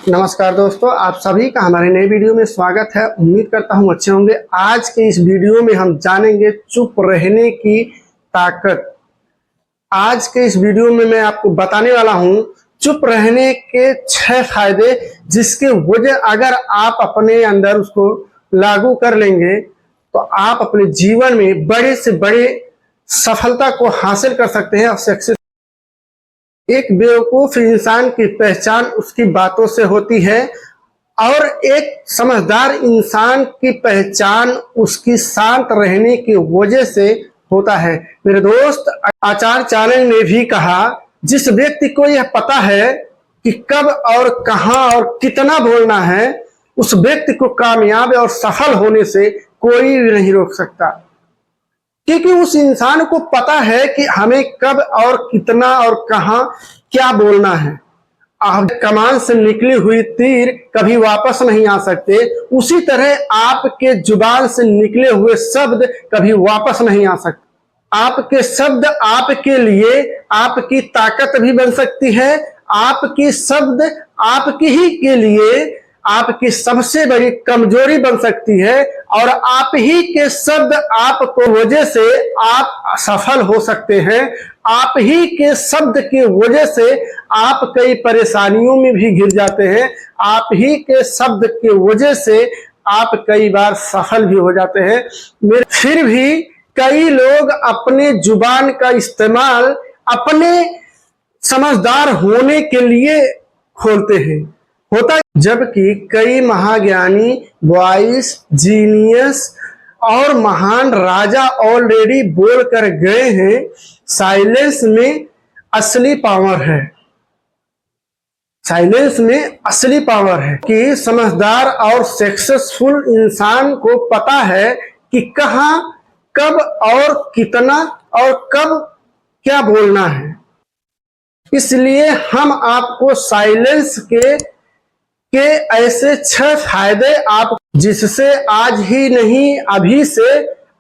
नमस्कार दोस्तों, आप सभी का हमारे नए वीडियो में स्वागत है। उम्मीद करता हूं अच्छे होंगे। आज के इस वीडियो में हम जानेंगे चुप रहने की ताकत। आज के इस वीडियो में मैं आपको बताने वाला हूं चुप रहने के 6 फायदे, जिसके वजह अगर आप अपने अंदर उसको लागू कर लेंगे तो आप अपने जीवन में बड़े से बड़े सफलता को हासिल कर सकते हैं और सक्सेस। एक बेवकूफ इंसान की पहचान उसकी बातों से होती है और एक समझदार इंसान की पहचान उसकी शांत रहने की वजह से होता है। मेरे दोस्त, आचार्य चाणक्य ने भी कहा, जिस व्यक्ति को यह पता है कि कब और कहां और कितना बोलना है, उस व्यक्ति को कामयाब और सफल होने से कोई भी नहीं रोक सकता। क्योंकि उस इंसान को पता है कि हमें कब और कितना और कहां क्या बोलना है। कमान से निकली हुई तीर कभी वापस नहीं आ सकते, उसी तरह आपके जुबान से निकले हुए शब्द कभी वापस नहीं आ सकते। आपके शब्द आपके लिए आपकी ताकत भी बन सकती है। आपकी शब्द आपकी ही के लिए आपकी सबसे बड़ी कमजोरी बन सकती है और आप ही के शब्द आपको वजह से आप सफल हो सकते हैं। आप ही के शब्द की वजह से आप कई परेशानियों में भी घिर जाते हैं। आप ही के शब्द की वजह से आप कई बार सफल भी हो जाते हैं। फिर भी कई लोग अपने जुबान का इस्तेमाल अपने समझदार होने के लिए खोलते हैं। जबकि कई महाज्ञानी, वॉइस, जीनियस और महान राजा ऑलरेडी बोल कर गए हैं। साइलेंस में असली पावर है। साइलेंस में असली पावर है कि समझदार और सक्सेसफुल इंसान को पता है कि कहां, कब और कितना और कब क्या बोलना है। इसलिए हम आपको साइलेंस के ऐसे 6 फायदे आप, जिससे आज ही नहीं अभी से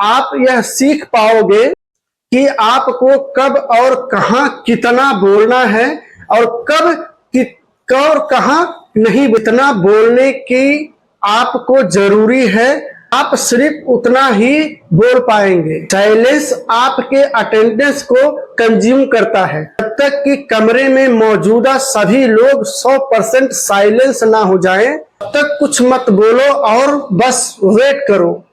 आप यह सीख पाओगे कि आपको कब और कहां कितना बोलना है और कब और कहां नहीं। इतना बोलने की आपको जरूरी है, आप सिर्फ उतना ही बोल पाएंगे। साइलेंस आपके अटेंडेंस को कंज्यूम करता है। जब तक कि कमरे में मौजूदा सभी लोग 100% साइलेंस ना हो जाएं, तब तक कुछ मत बोलो और बस वेट करो।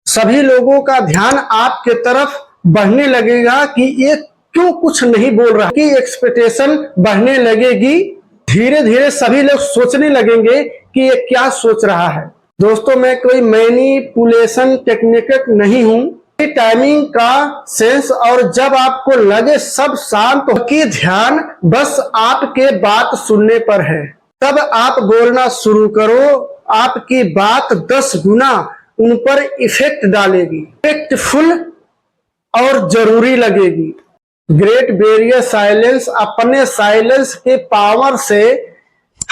सभी लोगों का ध्यान आपके तरफ बढ़ने लगेगा कि ये क्यों कुछ नहीं बोल रहा, कि एक्सपेक्टेशन बढ़ने लगेगी। धीरे धीरे सभी लोग सोचने लगेंगे कि ये क्या सोच रहा है। दोस्तों, मैं कोई मैनिपुलेशन टेक्निक नहीं हूं। टाइमिंग का सेंस, और जब आपको लगे सब शांत हो कि ध्यान बस आपके बात सुनने पर है, तब आप बोलना शुरू करो। आपकी बात 10 गुना उन पर इफेक्ट डालेगी, इफेक्टफुल और जरूरी लगेगी। ग्रेट बैरियर साइलेंस अपने साइलेंस के पावर से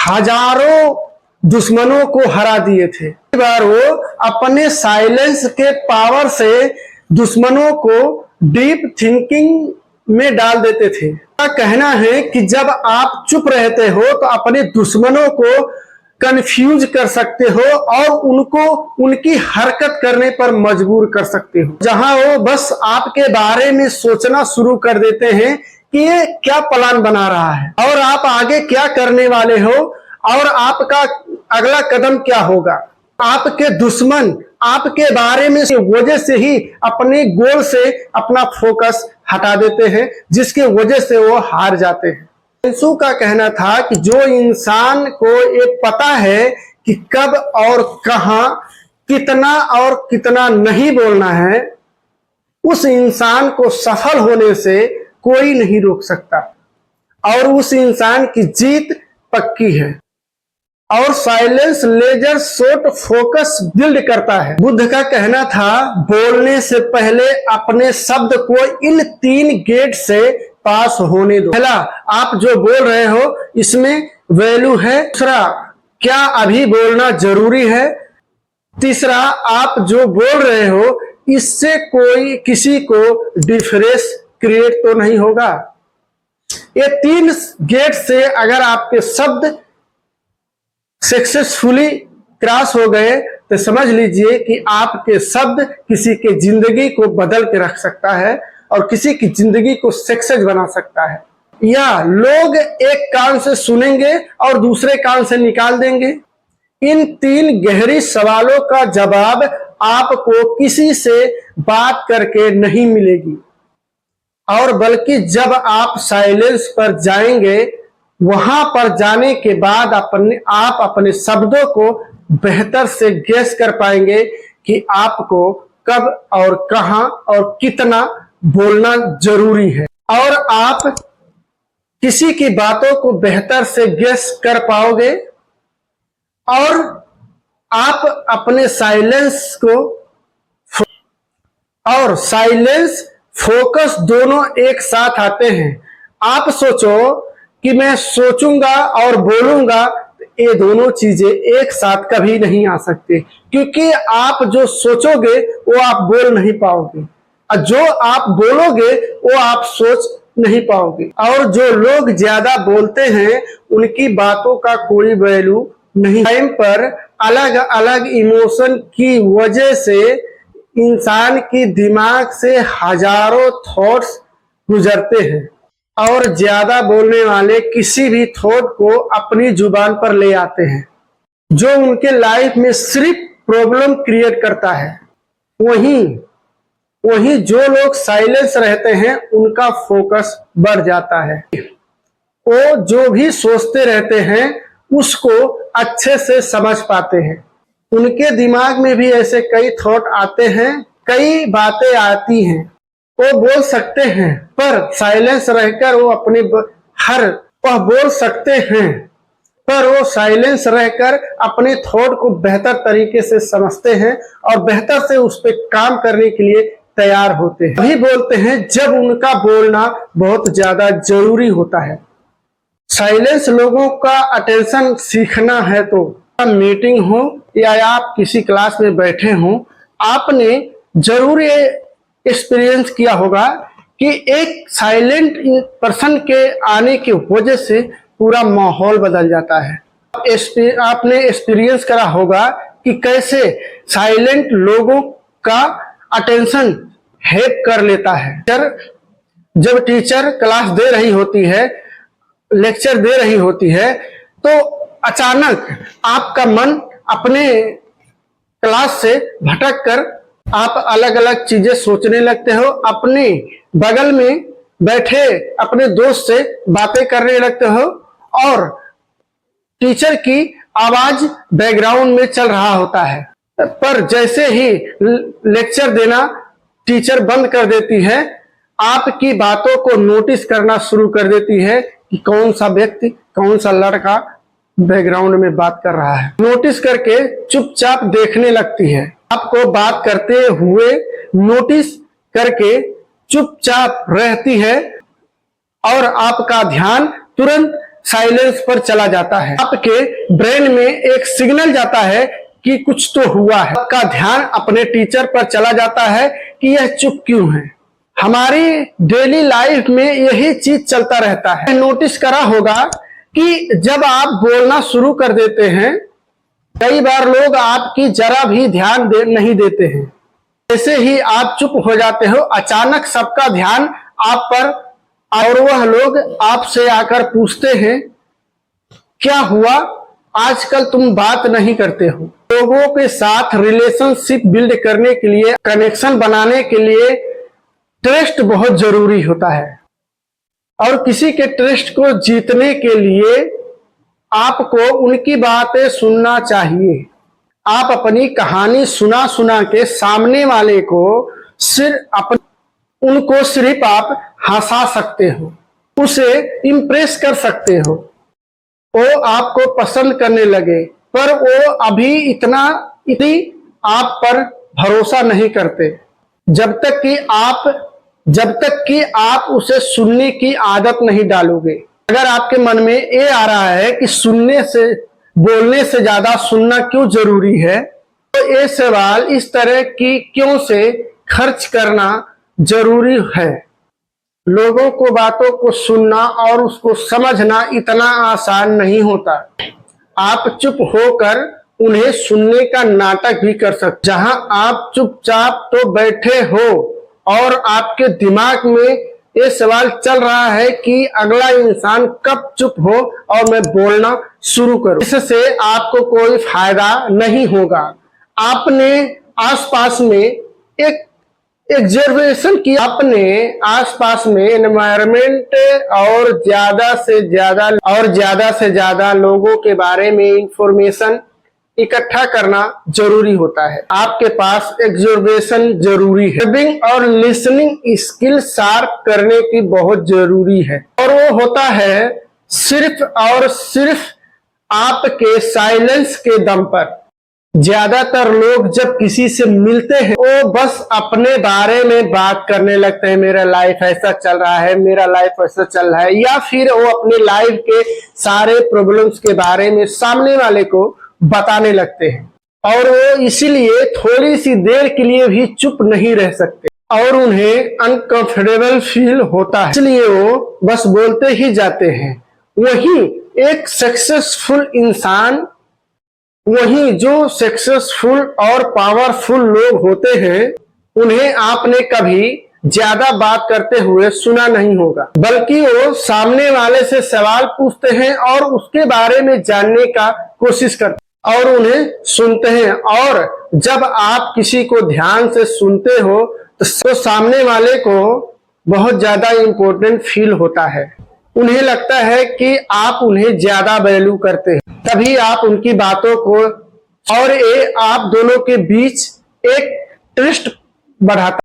हजारों दुश्मनों को हरा दिए थे। कई बार वो अपने साइलेंस के पावर से दुश्मनों को डीप थिंकिंग में डाल देते थे। उनका कहना है कि जब आप चुप रहते हो तो अपने दुश्मनों को कंफ्यूज कर सकते हो और उनको उनकी हरकत करने पर मजबूर कर सकते हो। जहां वो बस आपके बारे में सोचना शुरू कर देते हैं कि ये क्या प्लान बना रहा है और आप आगे क्या करने वाले हो और आपका अगला कदम क्या होगा। आपके दुश्मन आपके बारे में वजह से ही अपने गोल से अपना फोकस हटा देते हैं, जिसके वजह से वो हार जाते हैं। सेंसु का कहना था कि जो इंसान को ये पता है कि कब और कहां, कितना और कितना नहीं बोलना है, उस इंसान को सफल होने से कोई नहीं रोक सकता और उस इंसान की जीत पक्की है। और silence laser shot focus build करता है। बुद्ध का कहना था, बोलने से पहले अपने शब्द को इन 3 गेट से पास होने दो। पहला, आप जो बोल रहे हो इसमें वैल्यू है। दूसरा, क्या अभी बोलना जरूरी है। तीसरा, आप जो बोल रहे हो इससे कोई किसी को डिफरेंस क्रिएट तो नहीं होगा। ये 3 गेट से अगर आपके शब्द सक्सेसफुली क्रॉस हो गए तो समझ लीजिए कि आपके शब्द किसी के जिंदगी को बदल के रख सकता है और किसी की जिंदगी को सक्सेस बना सकता है। या लोग एक कान से सुनेंगे और दूसरे कान से निकाल देंगे। इन 3 गहरी सवालों का जवाब आपको किसी से बात करके नहीं मिलेगी, और बल्कि जब आप साइलेंस पर जाएंगे, वहां पर जाने के बाद आप अपने शब्दों को बेहतर से गेस कर पाएंगे कि आपको कब और कहां और कितना बोलना जरूरी है, और आप किसी की बातों को बेहतर से गेस कर पाओगे और आप अपने साइलेंस को और साइलेंस फोकस दोनों एक साथ आते हैं। आप सोचो कि मैं सोचूंगा और बोलूंगा, ये दोनों चीजें एक साथ कभी नहीं आ सकती, क्योंकि आप जो सोचोगे वो आप बोल नहीं पाओगे और जो आप बोलोगे वो आप सोच नहीं पाओगे। और जो लोग ज्यादा बोलते हैं उनकी बातों का कोई वैल्यू नहीं। टाइम पर अलग अलग इमोशन की वजह से इंसान की दिमाग से हजारों थॉट्स गुजरते हैं, और ज्यादा बोलने वाले किसी भी थॉट को अपनी जुबान पर ले आते हैं, जो उनके लाइफ में सिर्फ प्रॉब्लम क्रिएट करता है। वहीं जो लोग साइलेंस रहते हैं उनका फोकस बढ़ जाता है। वो जो भी सोचते रहते हैं उसको अच्छे से समझ पाते हैं। उनके दिमाग में भी ऐसे कई थॉट आते हैं, कई बातें आती हैं, वो बोल सकते हैं, पर साइलेंस रहकर वो वह बोल सकते हैं, पर वो साइलेंस रहकर अपने थॉट को बेहतर तरीके से समझते हैं और बेहतर से उस पर काम करने के लिए तैयार होते हैं। वही बोलते हैं जब उनका बोलना बहुत ज्यादा जरूरी होता है। साइलेंस लोगों का अटेंशन सीखना है तो मीटिंग हो या आप किसी क्लास में बैठे हो, आपने जरूर ये एक्सपीरियंस किया होगा कि एक साइलेंट पर्सन के आने की वजह से पूरा माहौल बदल जाता है। आपने एक्सपीरियंस करा होगा कि कैसे साइलेंट लोगों का अटेंशन हैक कर लेता है। जब टीचर क्लास दे रही होती है, लेक्चर दे रही होती है, तो अचानक आपका मन अपने क्लास से भटक कर आप अलग अलग चीजें सोचने लगते हो, अपने बगल में बैठे अपने दोस्त से बातें करने लगते हो और टीचर की आवाज बैकग्राउंड में चल रहा होता है। पर जैसे ही लेक्चर देना टीचर बंद कर देती है, आपकी बातों को नोटिस करना शुरू कर देती है कि कौन सा व्यक्ति, कौन सा लड़का बैकग्राउंड में बात कर रहा है। नोटिस करके चुपचाप देखने लगती है, आपको बात करते हुए नोटिस करके चुपचाप रहती है और आपका ध्यान तुरंत साइलेंस पर चला जाता है। आपके ब्रेन में एक सिग्नल जाता है कि कुछ तो हुआ है। आपका ध्यान अपने टीचर पर चला जाता है कि यह चुप क्यों है। हमारी डेली लाइफ में यही चीज चलता रहता है। नोटिस करा होगा कि जब आप बोलना शुरू कर देते हैं, कई बार लोग आपकी जरा भी ध्यान नहीं देते हैं। जैसे ही आप चुप हो जाते हो, अचानक सबका ध्यान आप पर और वह लोग आपसे आकर पूछते हैं, क्या हुआ, आजकल तुम बात नहीं करते हो। लोगों के साथ रिलेशनशिप बिल्ड करने के लिए, कनेक्शन बनाने के लिए ट्रस्ट बहुत जरूरी होता है, और किसी के ट्रस्ट को जीतने के लिए आपको उनकी बातें सुनना चाहिए। आप अपनी कहानी सुना सुना के सामने वाले को उनको सिर्फ आप हंसा सकते हो, उसे इम्प्रेस कर सकते हो, वो आपको पसंद करने लगे, पर वो अभी इतनी आप पर भरोसा नहीं करते जब तक कि आप उसे सुनने की आदत नहीं डालोगे। अगर आपके मन में ये आ रहा है कि बोलने से ज्यादा सुनना क्यों जरूरी है, तो ये सवाल इस तरह की क्यों से खर्च करना जरूरी है। लोगों को बातों को सुनना और उसको समझना इतना आसान नहीं होता। आप चुप होकर उन्हें सुनने का नाटक भी कर सकते। जहां आप चुपचाप तो बैठे हो और आपके दिमाग में ये सवाल चल रहा है कि अगला इंसान कब चुप हो और मैं बोलना शुरू करूं। इससे आपको कोई फायदा नहीं होगा। आपने आसपास में एक ऑब्जर्वेशन की, अपने आसपास में एनवायरनमेंट और ज्यादा से ज्यादा लोगों के बारे में इंफॉर्मेशन इकट्ठा करना जरूरी होता है। आपके पास ऑब्जर्वेशन जरूरी है। रीडिंग और लिसनिंग स्किल शार्प करने की बहुत जरूरी है, और वो होता है सिर्फ और सिर्फ आपके साइलेंस के दम पर। ज्यादातर लोग जब किसी से मिलते हैं वो बस अपने बारे में बात करने लगते हैं। मेरा लाइफ ऐसा चल रहा है, मेरा लाइफ ऐसा चल रहा है, या फिर वो अपने लाइफ के सारे प्रॉब्लम्स के बारे में सामने वाले को बताने लगते हैं, और वो इसीलिए थोड़ी सी देर के लिए भी चुप नहीं रह सकते और उन्हें अनकंफर्टेबल फील होता है, इसलिए वो बस बोलते ही जाते हैं। वही जो सक्सेसफुल और पावरफुल लोग होते हैं उन्हें आपने कभी ज्यादा बात करते हुए सुना नहीं होगा, बल्कि वो सामने वाले से सवाल पूछते हैं और उसके बारे में जानने का कोशिश करते हैं और उन्हें सुनते हैं। और जब आप किसी को ध्यान से सुनते हो तो सामने वाले को बहुत ज्यादा इंपॉर्टेंट फील होता है। उन्हें लगता है कि आप उन्हें ज्यादा वैल्यू करते हैं, तभी आप उनकी बातों को, और ये आप दोनों के बीच एक ट्रस्ट बढ़ाता है,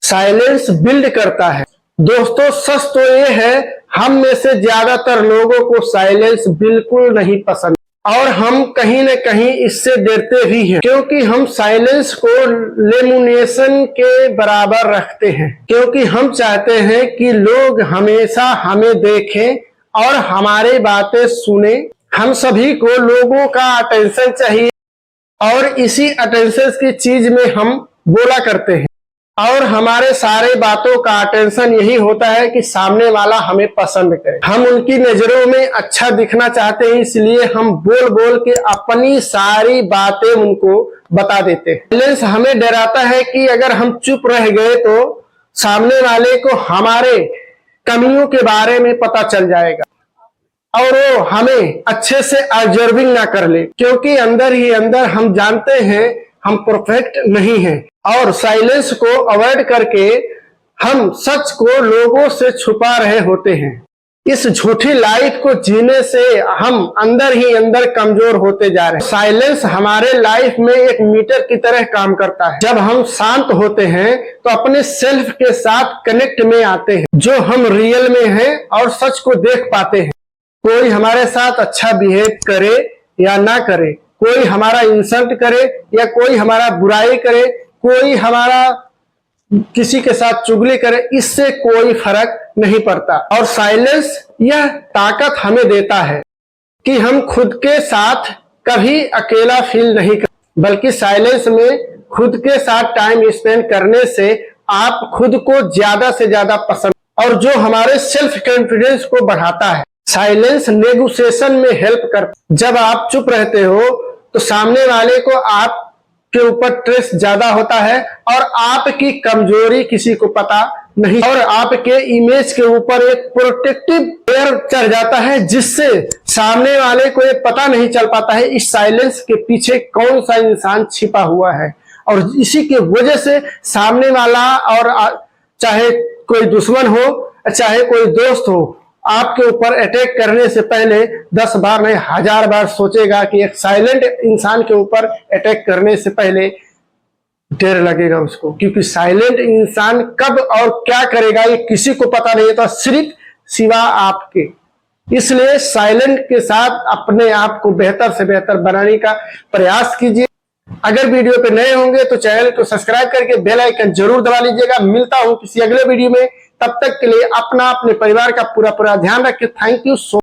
साइलेंस बिल्ड करता है। दोस्तों, सच तो ये है, हम में से ज्यादातर लोगों को साइलेंस बिल्कुल नहीं पसंद, और हम कहीं न कहीं इससे डरते भी हैं, क्योंकि हम साइलेंस को लेमुनेशन के बराबर रखते हैं, क्योंकि हम चाहते हैं कि लोग हमेशा हमें देखें और हमारी बातें सुने। हम सभी को लोगों का अटेंशन चाहिए, और इसी अटेंशन की चीज में हम बोला करते हैं, और हमारे सारे बातों का अटेंशन यही होता है कि सामने वाला हमें पसंद करे। हम उनकी नजरों में अच्छा दिखना चाहते हैं, इसलिए हम बोल बोल के अपनी सारी बातें उनको बता देते हैं। साइलेंस हमें डराता है कि अगर हम चुप रह गए तो सामने वाले को हमारे कमियों के बारे में पता चल जाएगा और वो हमें अच्छे से ऑब्जर्विंग ना कर ले, क्योंकि अंदर ही अंदर हम जानते हैं हम परफेक्ट नहीं हैं, और साइलेंस को अवॉइड करके हम सच को लोगों से छुपा रहे होते हैं। इस झूठी लाइफ को जीने से हम अंदर ही अंदर कमजोर होते जा रहे हैं। साइलेंस हमारे लाइफ में एक मीटर की तरह काम करता है। जब हम शांत होते हैं तो अपने सेल्फ के साथ कनेक्ट में आते हैं, जो हम रियल में हैं, और सच को देख पाते हैं। कोई हमारे साथ अच्छा बिहेव करे या ना करे, कोई हमारा इंसल्ट करे या कोई हमारा बुराई करे, कोई हमारा किसी के साथ चुगली करे, इससे कोई फर्क नहीं पड़ता। और साइलेंस यह ताकत हमें देता है कि हम खुद के साथ कभी अकेला फील नहीं करते, बल्कि साइलेंस में खुद के साथ टाइम स्पेंड करने से आप खुद को ज्यादा से ज्यादा पसंद, और जो हमारे सेल्फ कॉन्फिडेंस को बढ़ाता है। साइलेंस नेगोशिएशन में हेल्प करता। जब आप चुप रहते हो तो सामने वाले को आपके ऊपर ट्रस्ट ज्यादा होता है, और आपकी कमजोरी किसी को पता नहीं, और आपके इमेज के ऊपर एक प्रोटेक्टिव लेयर चढ़ जाता है, जिससे सामने वाले को ये पता नहीं चल पाता है इस साइलेंस के पीछे कौन सा इंसान छिपा हुआ है। और इसी की वजह से सामने वाला, और चाहे कोई दुश्मन हो चाहे कोई दोस्त हो, आपके ऊपर अटैक करने से पहले 10 बार नहीं 1000 बार सोचेगा कि एक साइलेंट इंसान के ऊपर अटैक करने से पहले डर लगेगा उसको, क्योंकि साइलेंट इंसान कब और क्या करेगा ये किसी को पता नहीं होता, सिर्फ सिवा आपके। इसलिए साइलेंट के साथ अपने आप को बेहतर से बेहतर बनाने का प्रयास कीजिए। अगर वीडियो पे नए होंगे तो चैनल को सब्सक्राइब करके बेल आइकन जरूर दबा लीजिएगा। मिलता हूं किसी अगले वीडियो में, तब तक के लिए अपना अपने परिवार का पूरा ध्यान रखें। Thank you so